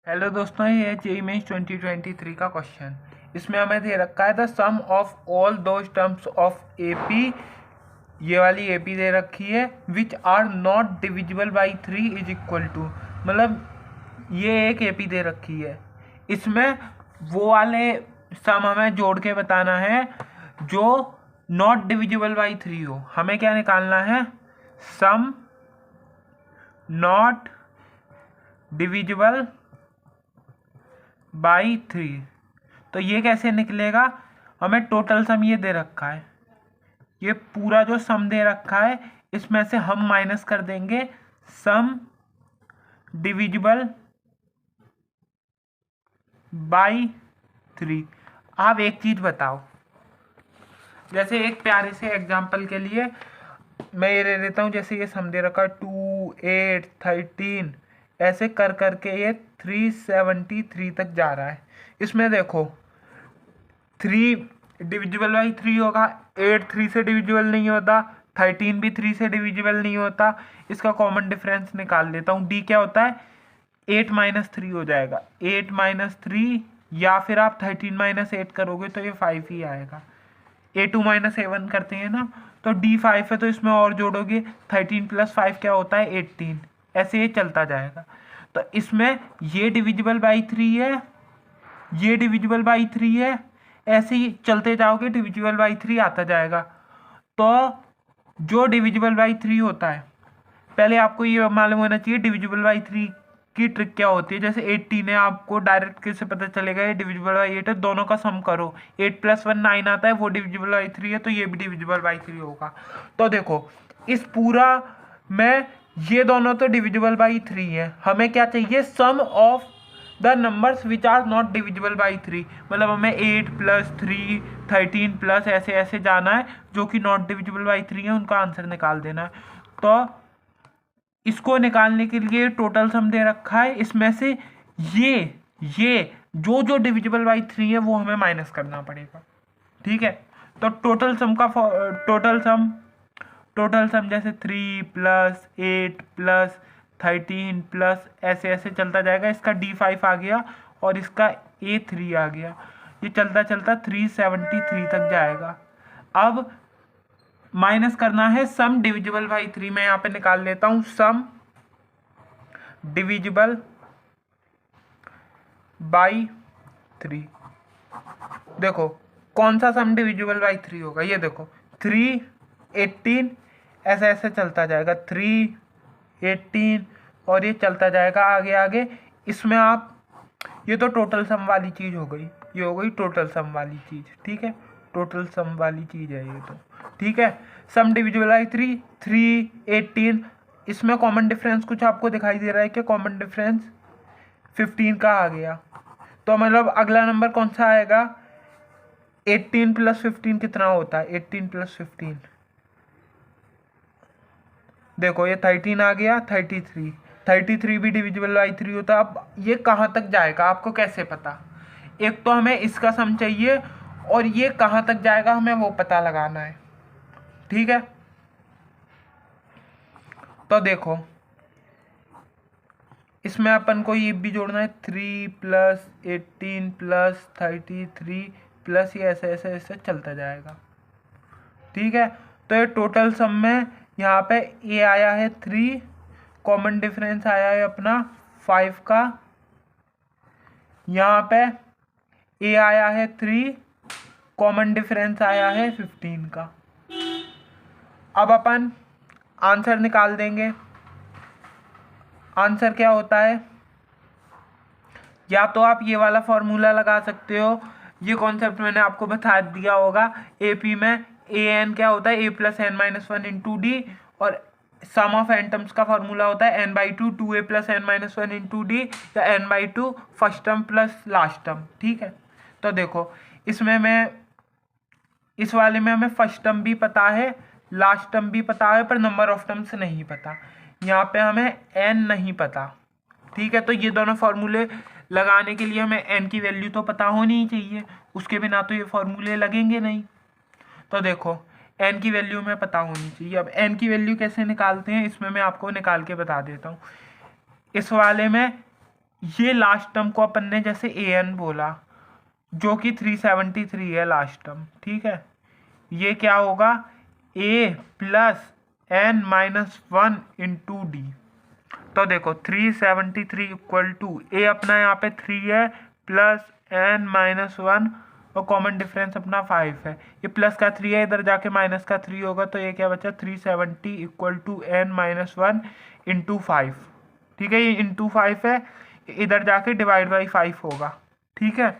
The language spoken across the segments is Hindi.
हेलो दोस्तों, ये है जेईई मेंस 2023 का क्वेश्चन। इसमें हमें दे रखा है the sum of all those terms of AP. ये वाली एपी दे रखी है which are not divisible by 3 is equal to, मतलब ये एक एपी दे रखी है। इसमें वो वाले सम हमें जोड़ के बताना है जो नॉट डिविजिबल बाई 3 हो। हमें क्या निकालना है? Sum not divisible by 3। तो ये कैसे निकलेगा? हमें टोटल सम ये दे रखा है, ये पूरा जो सम दे रखा है इसमें से हम माइनस कर देंगे सम डिविजिबल बाई 3। आप एक चीज बताओ, जैसे एक प्यारे से एग्जांपल के लिए मैं ये ले लेता हूँ। जैसे ये सम दे रखा है 2, 8, 13, ऐसे कर करके ये 373 तक जा रहा है। इसमें देखो 3 डिविजिबल बाई 3 होगा, 8 3 से डिविजिबल नहीं होता, 13 भी 3 से डिविजिबल नहीं होता। इसका कॉमन डिफरेंस निकाल लेता हूँ। डी क्या होता है? 8 माइनस 3 हो जाएगा, 8 माइनस 3, या फिर आप 13 माइनस 8 करोगे तो ये 5 ही आएगा। A2 माइनस A1 करते हैं ना, तो D5 है तो इसमें और जोड़ोगे 13 प्लस 5 क्या होता है? 18। ऐसे ये चलता जाएगा। तो इसमें ये डिविजिबल बाई 3 है, ये डिविजिबल बाई 3 है, ऐसे ही चलते जाओगे डिविजिबल बाई 3 आता जाएगा। तो जो डिविजिबल बाई 3 होता है, पहले आपको ये मालूम होना चाहिए डिविजिबल बाई 3 की ट्रिक क्या होती है। जैसे 18 है, आपको डायरेक्ट कैसे पता चलेगा ये डिविजिबल बाई 8 है? दोनों का सम करो, 8 + 1 9 आता है, वो डिविजिबल बाई 3 है, तो ये भी डिविजिबल बाई 3 होगा। तो देखो इस पूरा में ये दोनों तो डिविजिबल बाई 3 है। हमें क्या चाहिए? Sum of the numbers which are not divisible by 3, मतलब हमें 8 + 3, 13 प्लस ऐसे ऐसे जाना है जो कि नॉट डिविजिबल बाई 3 है, उनका आंसर निकाल देना है। तो इसको निकालने के लिए टोटल सम दे रखा है, इसमें से ये जो डिविजिबल बाई 3 है वो हमें माइनस करना पड़ेगा। ठीक है, तो टोटल सम का टोटल सम जैसे 3 + 8 + 13 प्लस ऐसे ऐसे चलता जाएगा। इसका D5 आ गया और इसका A3 आ गया। ये चलता चलता 373 तक जाएगा। अब माइनस करना है सम डिविजिबल बाई 3। मैं यहाँ पे निकाल लेता हूँ सम डिविजिबल बाई 3। देखो कौन सा सम डिविजिबल बाई 3 होगा? ये देखो 3, 18, ऐसे ऐसे चलता जाएगा, 3, 18, और ये चलता जाएगा आगे आगे। इसमें आप ये तो टोटल सम वाली चीज़ हो गई, ये हो गई टोटल सम वाली चीज़। ठीक है, टोटल सम वाली चीज़ है ये तो। ठीक है, सम डिविजिबल बाई 3, 3, 18। इसमें कॉमन डिफरेंस कुछ आपको दिखाई दे रहा है कि कॉमन डिफरेंस 15 का आ गया। तो मतलब अगला नंबर कौन सा आएगा? 18 + 15 कितना होता है? 18 + 15, देखो ये 13 आ गया, 33। 33 भी डिविजिबल बाई 3 होता है। अब ये कहाँ तक जाएगा आपको कैसे पता? एक तो हमें इसका सम चाहिए और ये कहाँ तक जाएगा हमें वो पता लगाना है। ठीक है, तो देखो इसमें अपन को ये भी जोड़ना है, 3 + 18 + 33 प्लस ये ऐसे ऐसे ऐसे चलता जाएगा। ठीक है, तो ये टोटल सम में यहाँ पे ए आया है 3, कॉमन डिफरेंस आया है अपना 5 का, यहाँ पे ए आया है 3, कॉमन डिफरेंस आया है 15 का। अब अपन आंसर निकाल देंगे। आंसर क्या होता है? या तो आप ये वाला फॉर्मूला लगा सकते हो, ये कॉन्सेप्ट मैंने आपको बता दिया होगा। एपी में ए एन क्या होता है? A + n - 1 × D, और सम ऑफ एन टर्म्स का फॉर्मूला होता है n/2 2a + n - 1 × D, या n/2 first term plus last term. ठीक है, तो देखो इसमें मैं इस वाले में हमें फर्स्ट टर्म भी पता है, लास्ट टर्म भी पता है, पर नंबर ऑफ टर्म्स नहीं पता। यहाँ पे हमें n नहीं पता। ठीक है, तो ये दोनों फॉर्मूले लगाने के लिए हमें n की वैल्यू तो पता होनी ही चाहिए, उसके बिना तो ये फॉर्मूले लगेंगे नहीं। तो देखो n की वैल्यू हमें पता होनी चाहिए। अब n की वैल्यू कैसे निकालते हैं, इसमें मैं आपको निकाल के बता देता हूँ। इस वाले में ये लास्ट टर्म को अपन ने जैसे an बोला, जो कि 373 है लास्ट टर्म, ठीक है। ये क्या होगा, a plus n minus 1 into D. तो देखो 373 इक्वल टू a अपना यहाँ पे 3 है प्लस n माइनस 1 और कॉमन डिफरेंस अपना 5 है। ये प्लस का 3 है, इधर जाके माइनस का 3 होगा, तो ये क्या बचा 370 equal to n minus 1 into 5, ठीक है। ये इंटू 5 है, इधर जाके डिवाइड बाई 5 होगा, ठीक है।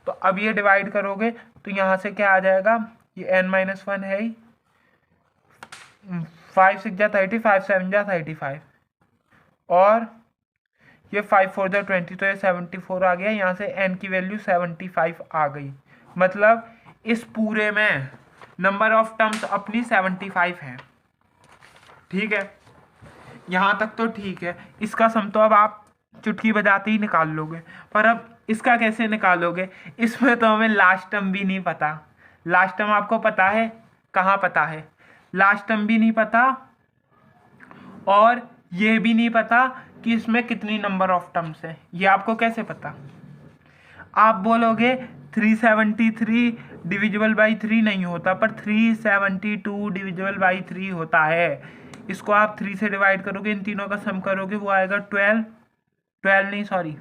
तो अब ये डिवाइड करोगे तो यहाँ से क्या आ जाएगा, ये n माइनस 1 है ही, 5 6 जा 30, 5 7 जा 35, और ये 5 4 जा 20, तो ये 74 आ गया। यहाँ से n की वैल्यू 75 आ गई। मतलब इस पूरे में नंबर ऑफ टर्म्स अपनी 75 है, ठीक है। यहाँ तक तो ठीक है। इसका सम तो अब आप चुटकी बजाते ही निकाल लोगे, पर अब इसका कैसे निकालोगे, इसमें तो हमें लास्ट टर्म भी नहीं पता। लास्ट टर्म आपको पता है, कहाँ पता है, लास्ट टर्म भी नहीं पता, और ये भी नहीं पता कि इसमें कितनी नंबर ऑफ टर्म्स है। ये आपको कैसे पता, आप बोलोगे 373 डिविजिबल बाई 3 नहीं होता, पर 372 डिविजिबल बाई 3 होता है। इसको आप 3 से डिवाइड करोगे, इन तीनों का सम करोगे, वो आएगा 12 नहीं सॉरी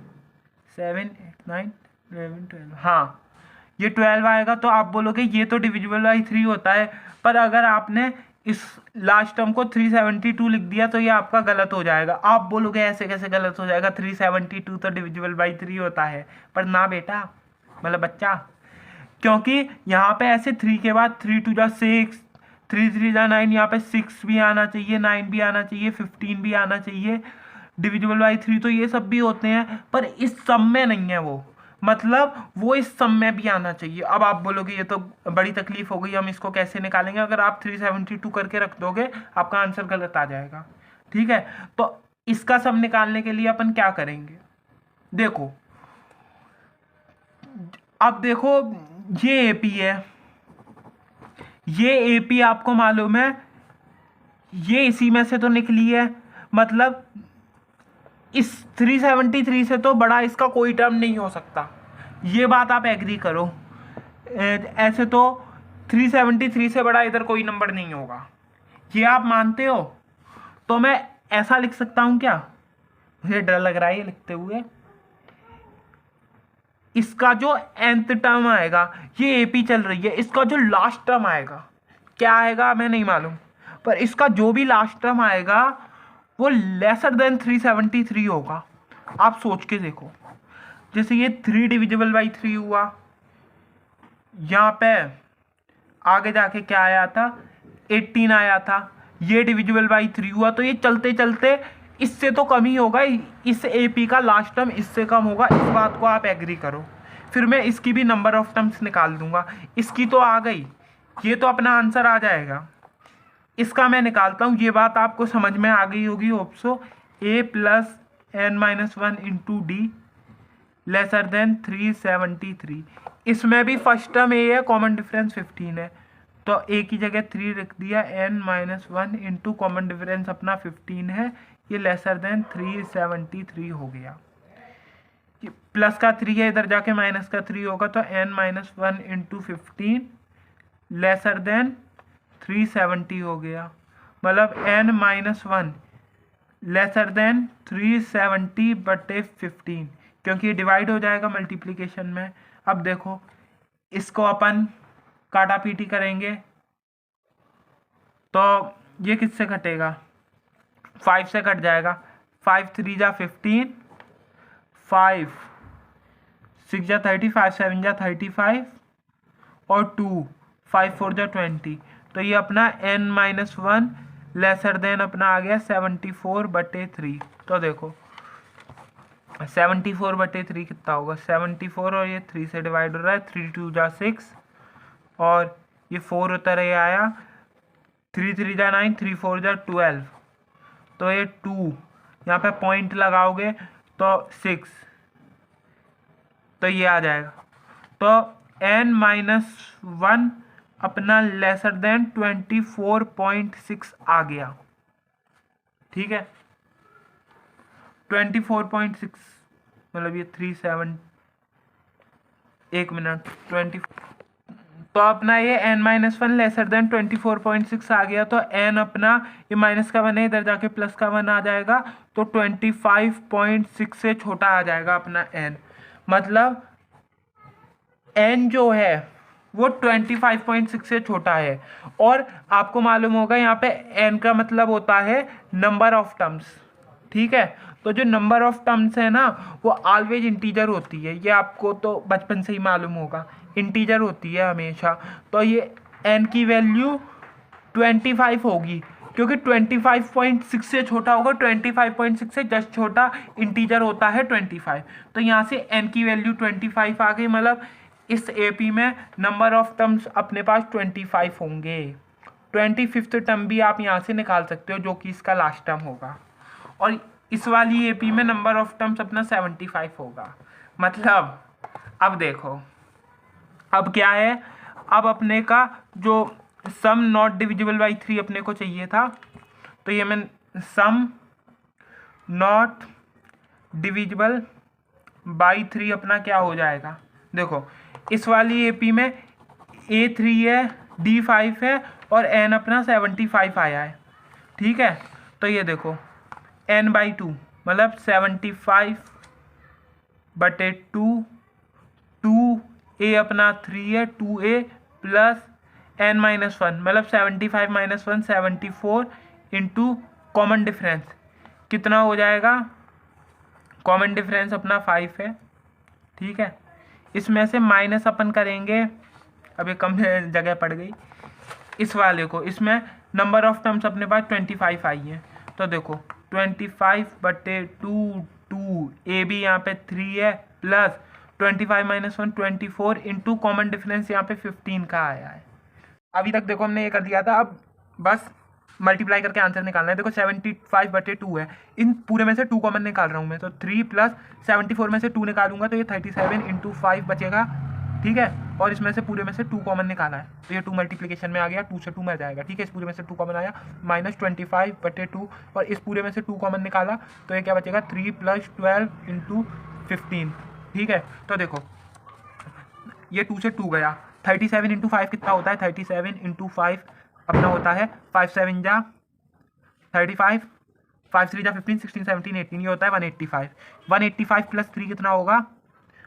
7 8 9 11 12, हाँ ये 12 आएगा। तो आप बोलोगे ये तो डिविजिबल बाई 3 होता है, पर अगर आपने इस लास्ट टर्म को 372 लिख दिया तो ये आपका गलत हो जाएगा। आप बोलोगे ऐसे कैसे गलत हो जाएगा, 372 तो डिविजिबल बाई 3 होता है, पर ना बेटा, मतलब बच्चा, क्योंकि यहाँ पे ऐसे 3 के बाद 3 2 जा 6, 3 3 जा 9, यहाँ पे 6 भी आना चाहिए, 9 भी आना चाहिए, 15 भी आना चाहिए, डिविजिबल बाई 3, तो ये सब भी होते हैं, पर इस सम में नहीं है वो, मतलब वो इस सम में भी आना चाहिए। अब आप बोलोगे ये तो बड़ी तकलीफ हो गई, हम इसको कैसे निकालेंगे। अगर आप 372 करके रख दोगे आपका आंसर गलत आ जाएगा, ठीक है। तो इसका सम निकालने के लिए अपन क्या करेंगे, देखो अब देखो ये एपी है, ये एपी आपको मालूम है ये इसी में से तो निकली है, मतलब इस 373 से तो बड़ा इसका कोई टर्म नहीं हो सकता, ये बात आप एग्री करो। ऐसे तो 373 से बड़ा इधर कोई नंबर नहीं होगा, ये आप मानते हो। तो मैं ऐसा लिख सकता हूं क्या, मुझे डर लग रहा है ये लिखते हुए, इसका जो nth टर्म आएगा, ये एपी चल रही है, इसका जो लास्ट टर्म आएगा क्या आएगा मैं नहीं मालूम, पर इसका जो भी लास्ट टर्म आएगा वो लेसर देन 373 होगा। आप सोच के देखो, जैसे ये 3 डिविजिबल बाई 3 हुआ, यहाँ पे आगे जाके क्या आया था 18 आया था, ये डिविजिबल बाई 3 हुआ, तो ये चलते चलते इससे तो कम ही होगा, इस एपी का लास्ट टर्म इससे कम होगा, इस बात को आप एग्री करो। फिर मैं इसकी भी नंबर ऑफ टर्म्स निकाल दूंगा, इसकी तो आ गई, ये तो अपना आंसर आ जाएगा। इसका मैं निकालता हूँ, ये बात आपको समझ में आ गई होगी hope so. a plus n minus 1 into D lesser than 373, इसमें भी फर्स्ट टर्म a है, कॉमन डिफरेंस 15 है, तो a की जगह 3 रख दिया, n minus 1 into common difference अपना 15 है, ये लेसर देन 373 हो गया। प्लस का 3 है, इधर जाके माइनस का 3 होगा, तो n minus 1 into 15 lesser than 370 हो गया। मतलब n माइनस 1 लेसर देन 370 बटे 15, क्योंकि ये डिवाइड हो जाएगा मल्टीप्लिकेशन में। अब देखो इसको अपन काटा पीटी करेंगे तो ये किससे कटेगा, 5 से कट जाएगा, 5 3 जा 15, 5 6 जा 30, 5 7 जा 35 और 2 5 4 जा 20, तो ये अपना n माइनस 1 लेसर देन अपना आ गया 74 बटे 3। तो देखो 74 बटे 3 कितना होगा, 74 और ये 3 से डिवाइड हो रहा है, 3 2 जा 6 और ये 4 उतर ये आया, 3 3 जा 9, 3 4 जा 12, तो ये 2 यहाँ पे पॉइंट लगाओगे तो 6, तो ये आ जाएगा। तो n माइनस 1 अपना लेसर देन 24.6 आ गया, ठीक है 24.6। मतलब ये 37, एक मिनट 20, तो अपना ये n-1 लेसर देन 24.6 आ गया। तो n अपना ये माइनस का 1 है, इधर जाके प्लस का 1 आ जाएगा, तो 25.6 से छोटा आ जाएगा अपना n। मतलब n जो है वो 25.6 से छोटा है। और आपको मालूम होगा यहाँ पे n का मतलब होता है नंबर ऑफ टर्म्स, ठीक है। तो जो नंबर ऑफ टर्म्स है ना वो ऑलवेज इंटीजर होती है, ये आपको तो बचपन से ही मालूम होगा, इंटीजर होती है हमेशा। तो ये n की वैल्यू 25 होगी, क्योंकि 25.6 से छोटा होगा, 25.6 से जस्ट छोटा इंटीजर होता है 25। तो यहाँ से n की वैल्यू 25 आ गई, मतलब इस AP में नंबर ऑफ टर्म्स अपने पास 25 होंगे। 25th टर्म भी आप यहाँ से निकाल सकते हो, जो कि इसका लास्ट टर्म होगा। और इस वाली AP में नंबर ऑफ टर्म्स अपना 75 होगा। मतलब अब देखो, अब क्या है, अब अपने का जो सम नॉट डिविजिबल बाई 3 अपने को चाहिए था, तो ये मैं सम नॉट डिविजिबल बाई 3 अपना क्या हो जाएगा। देखो इस वाली AP में A3 है, D5 है और n अपना 75 आया है, ठीक है। तो ये देखो n/2 मतलब 75/2, 2a अपना 3 है, 2a प्लस n-1 मतलब 75 - 1 74 इंटू कॉमन डिफरेंस कितना हो जाएगा, कॉमन डिफरेंस अपना 5 है, ठीक है। इसमें से माइनस अपन करेंगे, अब ये कम जगह पड़ गई इस वाले को, इसमें नंबर ऑफ टर्म्स अपने पास 25 आई है। तो देखो 25/2, 2 ए भी यहाँ पे 3 है प्लस 25 - 1 24 इंटू कॉमन डिफरेंस यहाँ पे 15 का आया है। अभी तक देखो हमने ये कर दिया था, अब बस मल्टीप्लाई करके आंसर निकालना है। देखो 75/2 है, इन पूरे में से 2 कॉमन निकाल रहा हूँ मैं, तो 3 प्लस 74 में से 2 निकालूंगा तो ये 37 इंटू 5 बचेगा, ठीक है। और इसमें से पूरे में से 2 कॉमन निकाला है, तो ये 2 मल्टीप्लिकेशन में आ गया, 2 से 2 में जाएगा, ठीक है। इस पूरे में से 2 कॉमन आया, -25/2 और इस पूरे में से 2 कॉमन निकाला तो ये क्या बचेगा 3 + 12 इंटू 15, ठीक है। तो देखो ये 2 से 2 गया, 37 इंटू 5 कितना होता है, 37 इंटू 5 अपना होता है 5 7 जा 35, 5 3 जा 15, 16 17 18, ये होता है 185। 185 प्लस 3 कितना होगा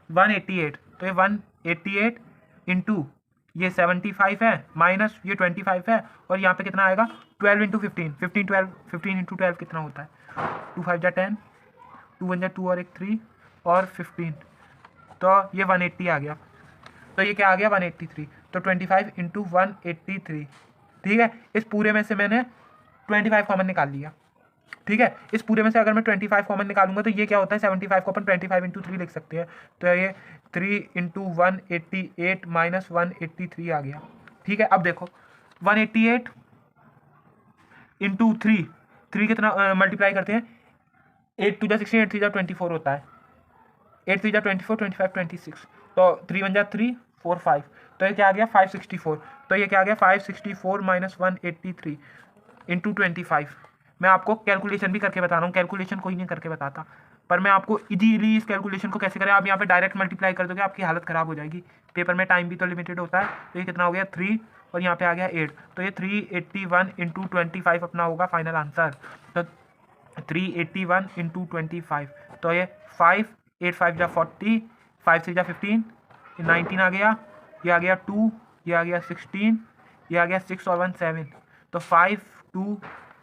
188, तो ये 188 इंटू ये 75 है माइनस ये 25 है, और यहाँ पे कितना आएगा 12 इंटू 15, 15 इंटू 12 कितना होता है 2 5 जा 10, 2 1 जा 2 और 1 3 और 15, तो ये 180 आ गया। तो ये क्या आ गया 183, तो 25 इंटू 183, ठीक है। इस पूरे में से मैंने 25 कॉमन निकाल लिया, ठीक है। इस पूरे में से अगर मैं 25 कॉमन निकालूंगा तो ये क्या होता है 75 को अपन 25 इंटू 3 लिख सकते हैं, तो ये 3 इंटू 188 माइनस 183 आ गया, ठीक है। अब देखो 188 इंटू 3 कितना मल्टीप्लाई करते हैं, 8 2 जा 16, 8 3 जा 24 होता है, 8 3 जा 24, 25 26, तो 3 1 जा 3 4 5, तो ये क्या आ गया 564, तो ये क्या आ गया 564 माइनस 183 इंटू 25। मैं आपको कैलकुलेशन भी करके बता रहा हूँ, कैलकुलेशन कोई नहीं करके बताता, पर मैं आपको इजीली इस कैलकुलेशन को कैसे करें, आप यहाँ पे डायरेक्ट मल्टीप्लाई कर दोगे आपकी हालत ख़राब हो जाएगी, पेपर में टाइम भी तो लिमिटेड होता है। तो ये कितना हो गया 3 और यहाँ पे आ गया 8, तो ये 381 इंटू 25 अपना होगा फाइनल आंसर। तो 381 इंटू 25, तो ये 5 8 5 जा 40, 5 6 जा 15, 19 आ गया, ये आ गया 2, ये आ गया 16, ये आ गया 6 और 1 7, तो 5 2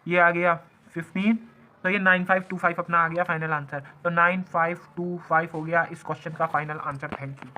ये आ गया 15, तो ये 9525 अपना आ गया फाइनल आंसर। तो 9525 हो गया इस क्वेश्चन का फाइनल आंसर। Thank you.